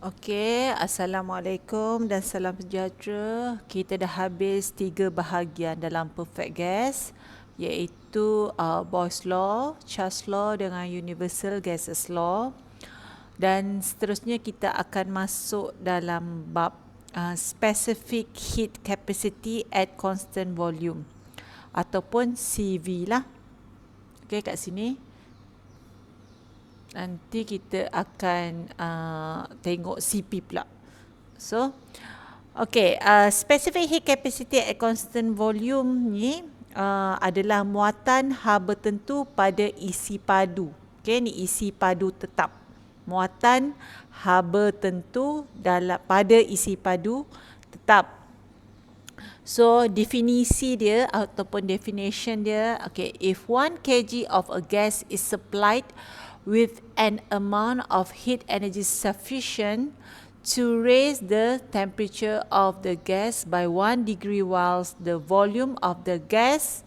Okey, Assalamualaikum dan salam sejahtera. Kita dah habis 3 bahagian dalam perfect gas, iaitu Boyle's Law, Charles Law dengan Universal Gases Law. Dan seterusnya kita akan masuk dalam bab Specific Heat Capacity at Constant Volume ataupun CV lah. Okey, kat sini nanti kita akan tengok CP pula. So, okay, specific heat capacity at constant volume ni adalah muatan haba tentu pada isi padu. Okay, ni isi padu tetap. Muatan haba tentu pada isi padu tetap. So, definisi dia ataupun definition dia, okay, if 1 kg of a gas is supplied with an amount of heat energy sufficient to raise the temperature of the gas by 1 degree whilst the volume of the gas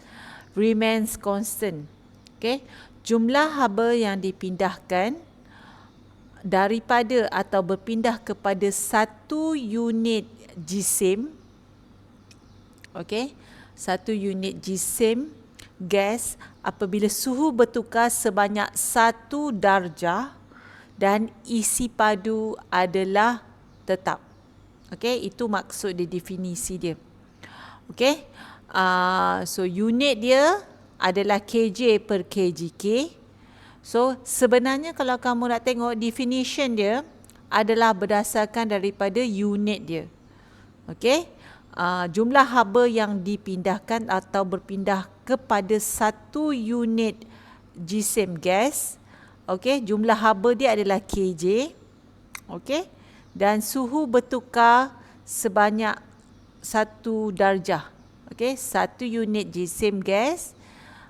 remains constant. Okay, jumlah haba yang dipindahkan daripada atau berpindah kepada satu unit jisim, okay, satu unit jisim gas apabila suhu bertukar sebanyak 1 darjah dan isi padu adalah tetap. Okey, itu maksud dia, definisi dia. Okey, so unit dia adalah kJ per kgK. So sebenarnya kalau kamu nak tengok definition dia adalah berdasarkan daripada unit dia. Okey, jumlah haba yang dipindahkan atau berpindah kepada satu unit jisim gas, okey, jumlah haba dia adalah kJ, okey, dan suhu bertukar sebanyak 1 darjah, okey, satu unit jisim gas,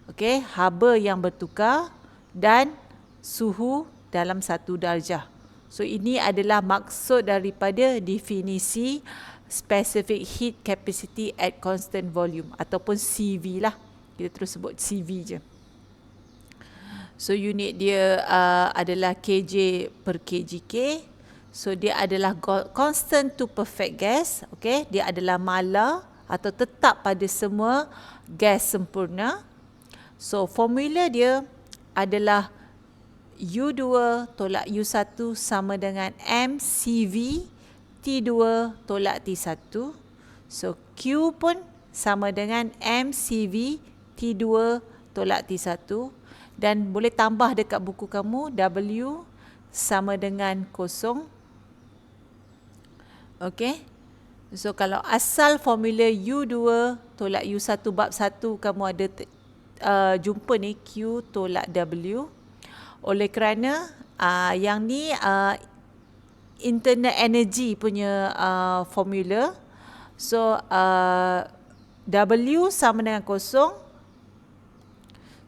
okey, haba yang bertukar dan suhu dalam 1 darjah. So ini adalah maksud daripada definisi specific heat capacity at constant volume ataupun CV lah. Kita terus sebut CV je. So unit dia adalah kJ per kgK. So dia adalah constant to perfect gas. Okay, dia adalah mala atau tetap pada semua gas sempurna. So formula dia adalah U2 tolak U1 sama dengan mCV T2 tolak T1. So Q pun sama dengan mCV T2 tolak T1. Dan boleh tambah dekat buku kamu, W sama dengan 0. Okay. So kalau asal formula U2 tolak U1 bab 1 kamu ada jumpa ni Q tolak W. Oleh kerana yang ni internal energy punya formula. So W sama dengan 0.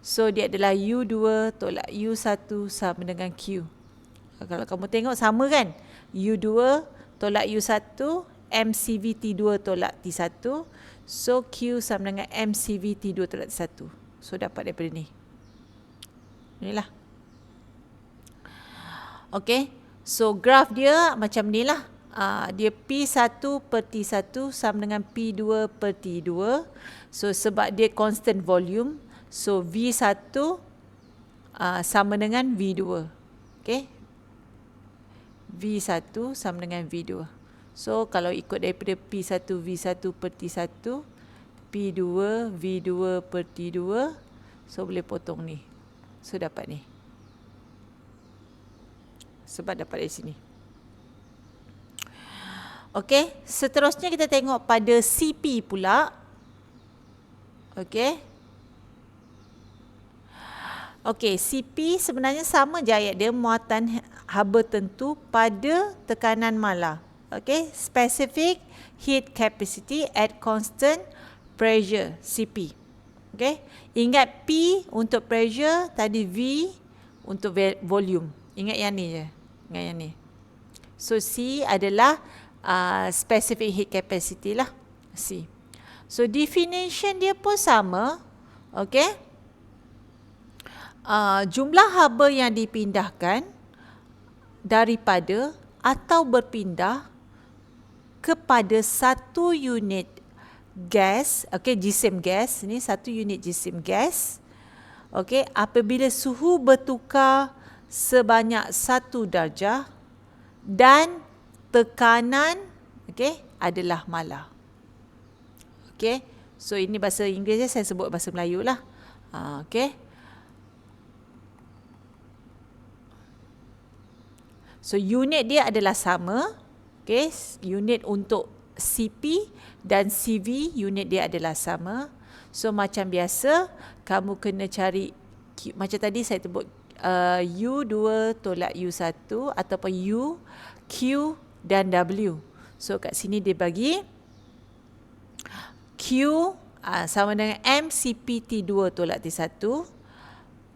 So dia adalah U2 tolak U1 sama dengan Q. Kalau kamu tengok sama kan? U2 tolak U1 mCV T2 tolak T1. So Q sama dengan mCV T2 tolak T1. So dapat daripada ni. Inilah. Okay. So graf dia macam ni lah. Dia P1 per T1 sama dengan P2 per T2. So sebab dia constant volume, so V1 sama dengan V2. Okay. V1 sama dengan V2. So kalau ikut daripada P1 V1 per T1, P2 V2 per T2, so boleh potong ni. So dapat ni. Sebab dapat dari sini. Okey, seterusnya kita tengok pada CP pula. Okey. Okey, CP sebenarnya sama je ayat dia, muatan haba tentu pada tekanan mala. Okey, specific heat capacity at constant pressure, CP. Okey, ingat P untuk pressure, tadi V untuk volume. Ingat yang ni je. Ingat yang ni. So C adalah specific heat capacity lah. C. So definition dia pun sama. Okay. Jumlah haba yang dipindahkan daripada atau berpindah kepada satu unit gas, jisim gas, ni satu unit jisim gas, apabila suhu bertukar sebanyak 1 darjah dan tekanan adalah malar. So ini bahasa Inggeris, saya sebut bahasa Melayu lah. So unit dia adalah sama. Unit untuk CP dan CV, unit dia adalah sama. So macam biasa, kamu kena cari, macam tadi saya sebut U2 tolak U1 ataupun U, Q dan W. So kat sini dia bagi Q sama dengan M CP T2 tolak T1.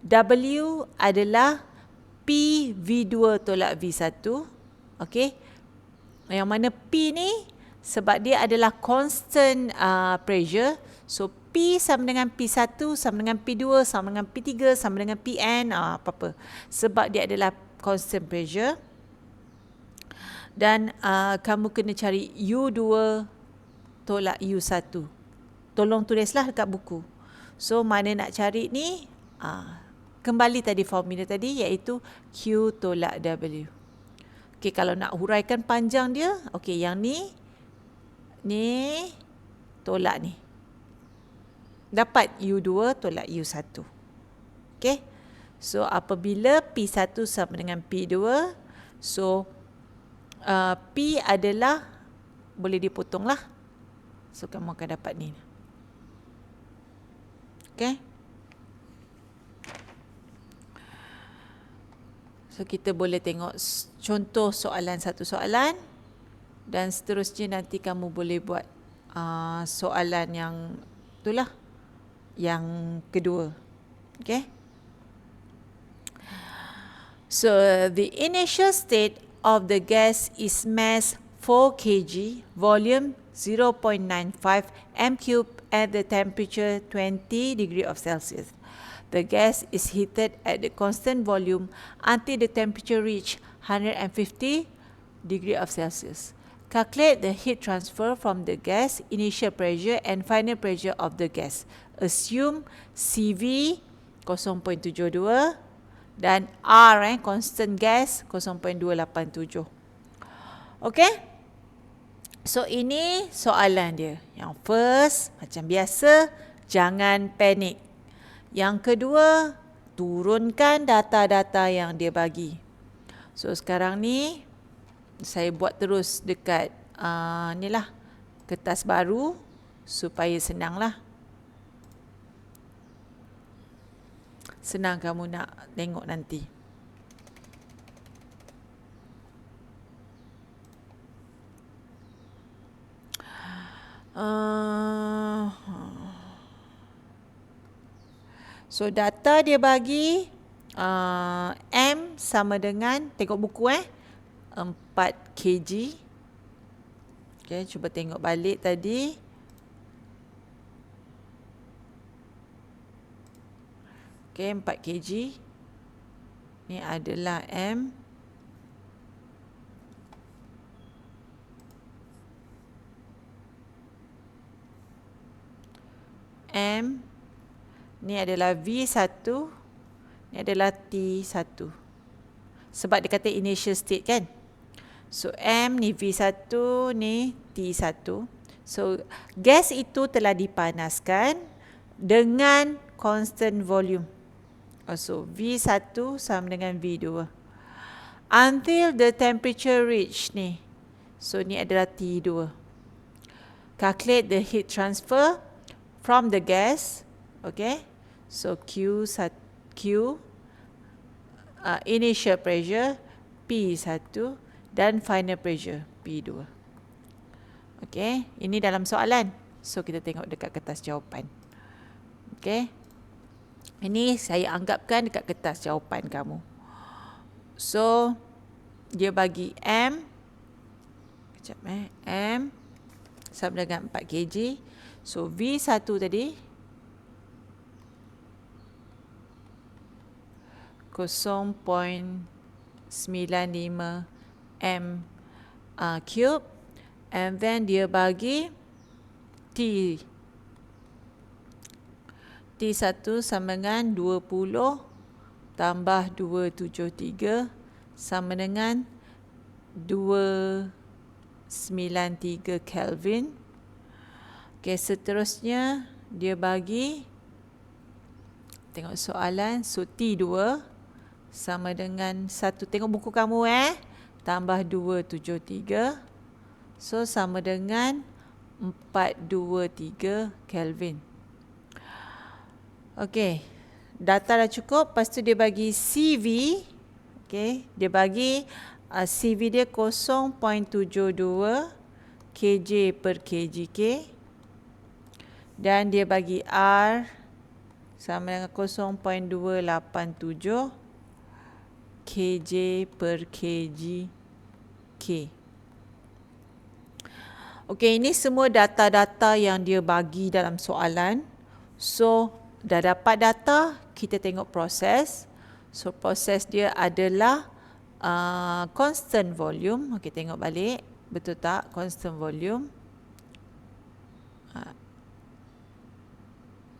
W adalah P V2 tolak V1. Yang mana P ni sebab dia adalah constant pressure. So P sama dengan P1 sama dengan P2 sama dengan P3 sama dengan Pn, apa-apa. Sebab dia adalah constant pressure. Dan kamu kena cari U2 tolak U1. Tolong tulislah dekat buku. So mana nak cari ni, kembali tadi formula tadi, iaitu Q tolak W. Kalau nak huraikan panjang dia, yang ni tolak ni. Dapat U2 tolak U1. So apabila P1 sama dengan P2, so P adalah, boleh dipotong lah. So kamu akan dapat ni. So kita boleh tengok contoh soalan, satu soalan, dan seterusnya nanti kamu boleh buat soalan yang itulah, yang kedua. So the initial state of the gas is mass 4 kg, volume 0.95 m3 at the temperature 20 degree of Celsius. The gas is heated at the constant volume until the temperature reach 150 degree of Celsius. Calculate the heat transfer from the gas, initial pressure and final pressure of the gas. Assume CV 0.72 dan R constant gas 0.287. So ini soalan dia. Yang first, macam biasa, jangan panik. Yang kedua, turunkan data-data yang dia bagi. So sekarang ni saya buat terus dekat ni lah, kertas baru supaya senang lah. Senang kamu nak tengok nanti. So data dia bagi M sama dengan, tengok buku 4 kg. Cuba tengok balik tadi. 4 kg. Ni adalah M. Ni adalah V1. Ni adalah T1. Sebab dia kata initial state kan. So M ni V1, ni T1. So gas itu telah dipanaskan dengan constant volume. So V1 sama dengan V2. Until the temperature reach ni. So ni adalah T2. Calculate the heat transfer from the gas. So Q initial pressure P1 dan final pressure P2. Ini dalam soalan. So kita tengok dekat kertas jawapan. Ini saya anggapkan dekat kertas jawapan kamu. So dia bagi M. M sama dengan 4 kg. So V1 tadi 0.95 M cube, and then dia bagi T. T1 sama dengan 20 tambah 273 sama dengan 293 Kelvin. Okey, seterusnya dia bagi, tengok soalan, so T2 sama dengan 1, tengok buku kamu tambah 273, so sama dengan 423 Kelvin. Okey, data dah cukup. Lepas tu dia bagi CV. Okey, dia bagi CV dia 0.72 kJ per kgK. Dan dia bagi R sama dengan 0.287 kJ per kgK. Okey, ini semua data-data yang dia bagi dalam soalan. So, dah dapat data, kita tengok proses. So, proses dia adalah constant volume. Okey, tengok balik. Betul tak? Constant volume.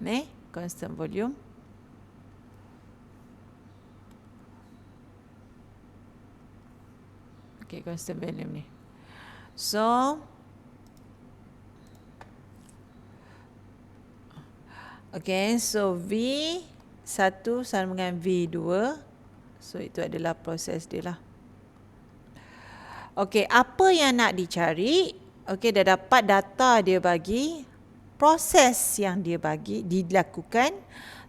Ni, constant volume. Okey, constant volume ni. So, okay, so V1 sama dengan V2. So, itu adalah proses dia lah. Okay, apa yang nak dicari? Okay, dah dapat data dia bagi, proses yang dia bagi, dilakukan,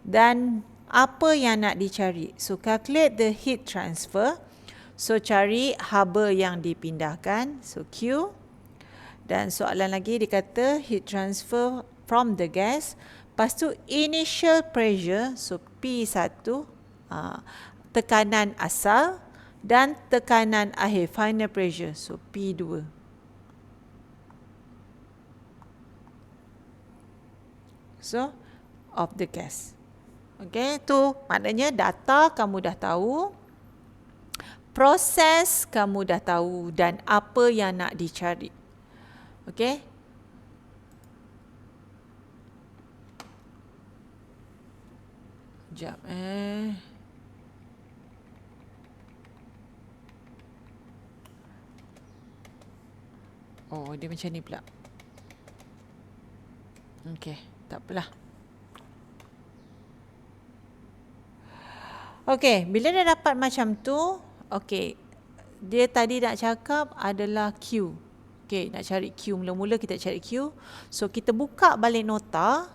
dan apa yang nak dicari. So, calculate the heat transfer. So, cari haba yang dipindahkan. So, Q. Dan soalan lagi dia kata heat transfer from the gas. Lepas tu initial pressure, so P1, tekanan asal, dan tekanan akhir, final pressure, so P2. So, of the gas. Okay, tu maknanya data kamu dah tahu, proses kamu dah tahu, dan apa yang nak dicari. Okay. Sekejap Oh, dia macam ni pula. Okey, tak apalah. Okey, bila dah dapat macam tu, okey, dia tadi nak cakap adalah Q. Okey, nak cari Q. Mula-mula kita cari Q. So, kita buka balik nota.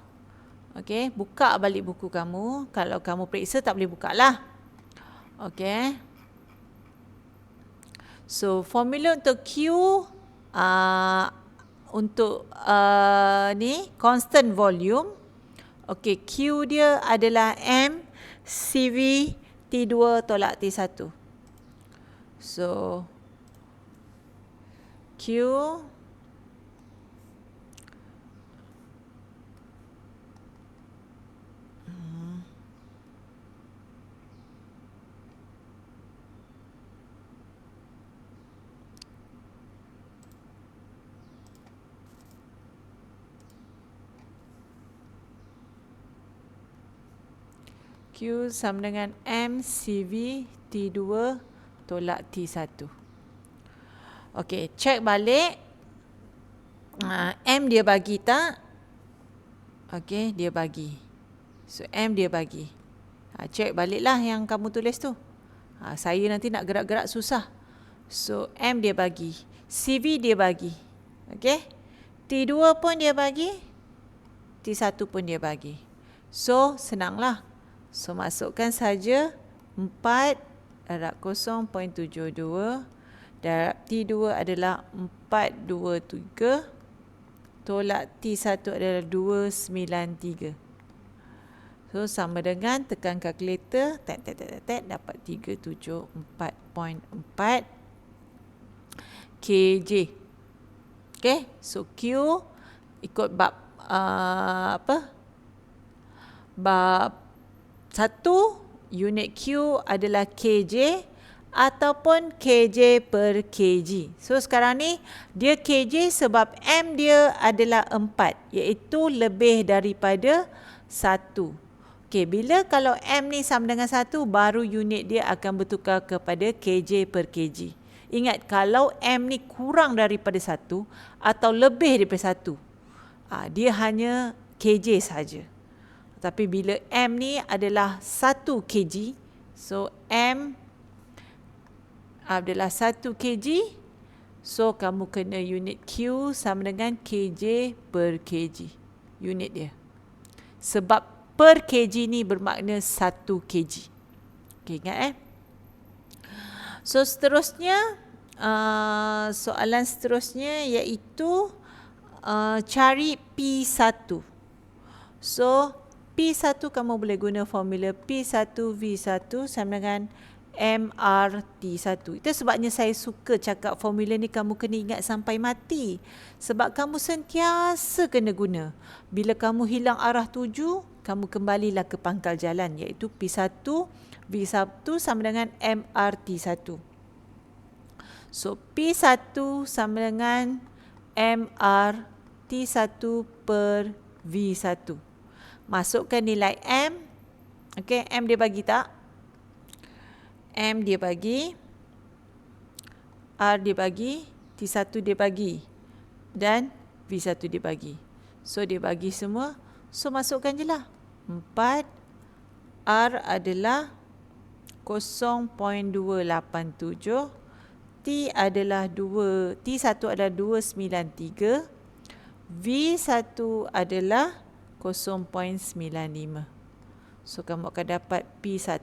Okey, buka balik buku kamu. Kalau kamu periksa tak boleh buka lah. Okey. So, formula untuk Q, untuk ni constant volume. Okey, Q dia adalah M CV T2 tolak T1. So, Q Q sama dengan M CV T2 tolak T1. Okey, check balik. M dia bagi tak? Okey, dia bagi. So, M dia bagi. Check baliklah yang kamu tulis tu. Saya nanti nak gerak-gerak susah. So, M dia bagi. CV dia bagi. Okey. T2 pun dia bagi. T1 pun dia bagi. So, senanglah. So, masukkan saja 4 darab 0.72 darab T2 adalah 423 tolak T1 adalah 293. So, sama dengan tekan kalkulator, dapat 374.4 kJ. Okay, so Q ikut bab bab 1, unit Q adalah kJ, ataupun kj per kg. So sekarang ni dia kj sebab M dia adalah 4, iaitu lebih daripada 1. Okey, bila kalau M ni sama dengan 1, baru unit dia akan bertukar kepada kj per kg. Ingat, kalau M ni kurang daripada 1 atau lebih daripada 1, dia hanya kj saja. Tapi bila M ni adalah 1 kg, so M adalah 1 kg, so kamu kena unit Q sama dengan kj per kg. Unit dia. Sebab per kg ni bermakna 1 kg. Okay, ingat So seterusnya, soalan seterusnya iaitu cari P1. So P1 kamu boleh guna formula P1V1 sama dengan MRT1. Itu sebabnya saya suka cakap formula ni kamu kena ingat sampai mati. Sebab kamu sentiasa kena guna. Bila kamu hilang arah tuju, kamu kembalilah ke pangkal jalan, iaitu P1V1 sama dengan MRT1. So P1 sama dengan MRT1 per V1. Masukkan nilai M. Okey, M dia bagi tak? M dia bagi, R dia bagi, T1 dia bagi, dan V1 dia bagi. So dia bagi semua. So masukkan je lah. 4, R adalah 0.287, T1 adalah 293, V1 adalah 0.95. So kamu akan dapat P1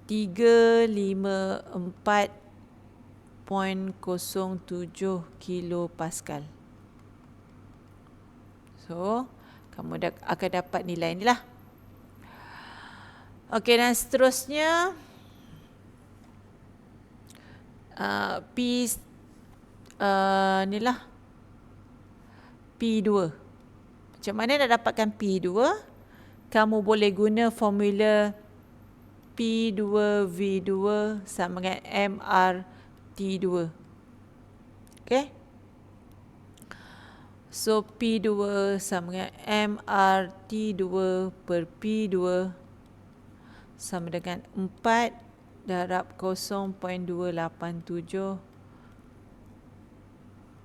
354.07 kilopascal. So kamu akan dapat nilai ni lah. Okey, dan seterusnya ni lah P2. Macam mana nak dapatkan P2? Kamu boleh guna formula P2V2 sama dengan MRT2. Okay? So P2 sama dengan MRT2 per P2 sama dengan 4 darab 0.287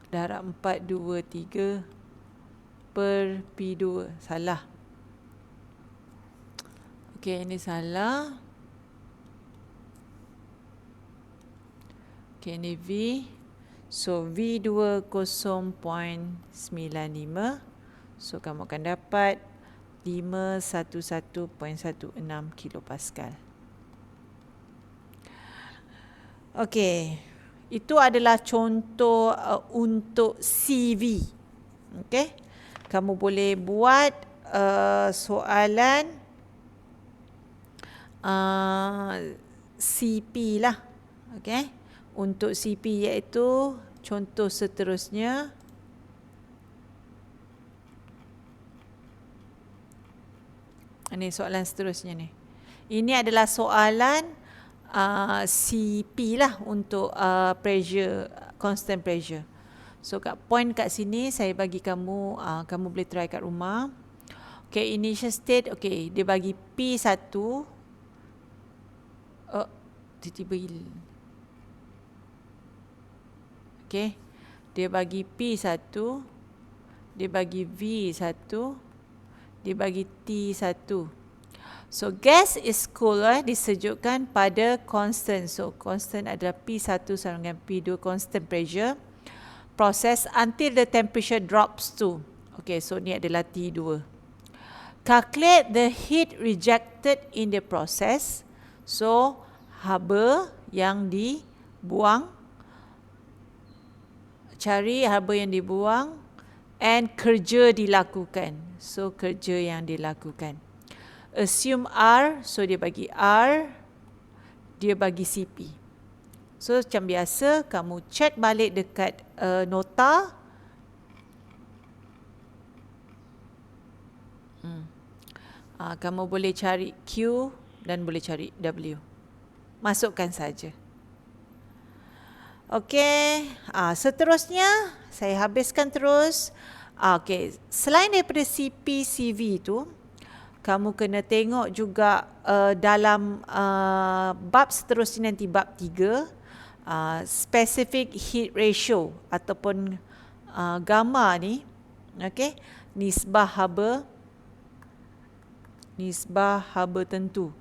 darab 423 per P2. Salah. Okey, ini salah. Okey, ini V. So V2 0.95. So kamu akan dapat 511.16 kilopascal. Okey, itu adalah contoh untuk CV. Okey, kamu boleh buat soalan CP lah. Okey, untuk CP iaitu contoh seterusnya. Ini soalan seterusnya ni. Ini adalah soalan CP lah untuk pressure, constant pressure. So kat point kat sini saya bagi kamu, kamu boleh try kat rumah. Okay, initial state, okay, dia bagi P1. Tiba-tiba okay, dia bagi P1, dia bagi V1, dia bagi T1. So gas is cool, disejukkan pada constant. So constant adalah P1 sama dengan P2, constant pressure. Process until the temperature drops to. Okay, so ni adalah T2. Calculate the heat rejected in the process. So haba yang dibuang, cari haba yang dibuang, and kerja dilakukan. So kerja yang dilakukan. Assume R, so dia bagi R, dia bagi CP. So macam biasa, kamu check balik dekat nota. Kamu boleh cari Q dan boleh cari W. Masukkan saja. Okey, seterusnya saya habiskan terus. Okey, selain daripada CP, CV itu, kamu kena tengok juga dalam bab seterusnya nanti, bab 3, specific heat ratio ataupun gamma ni, okey, nisbah haba tentu.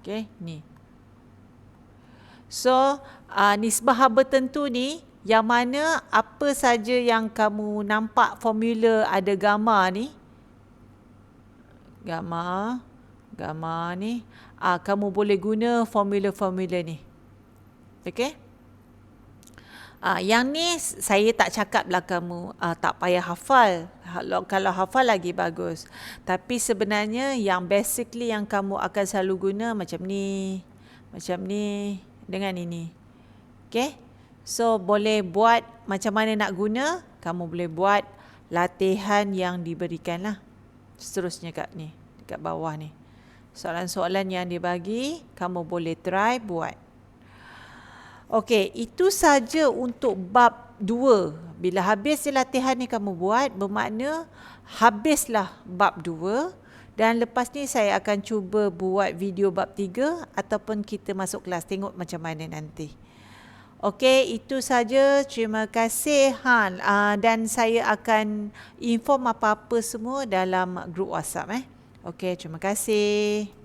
Okey, ni. So, nisbah haba tentu ni, yang mana apa saja yang kamu nampak formula ada gamma ni, gamma ni, kamu boleh guna formula-formula ni. Okey? Yang ni saya tak cakap lah kamu tak payah hafal. Kalau hafal lagi bagus. Tapi sebenarnya yang basically yang kamu akan selalu guna macam ni dengan ini. Okay? So boleh buat macam mana nak guna. Kamu boleh buat latihan yang diberikan lah. Seterusnya kat ni, dekat bawah ni. Soalan-soalan yang dibagi, kamu boleh try buat. Okey, itu saja untuk bab 2. Bila habis latihan ni kamu buat, bermakna habislah bab 2. Dan lepas ni saya akan cuba buat video bab 3 ataupun kita masuk kelas, tengok macam mana nanti. Okey, itu saja. Terima kasih. Dan saya akan inform apa-apa semua dalam grup WhatsApp. Okey, terima kasih.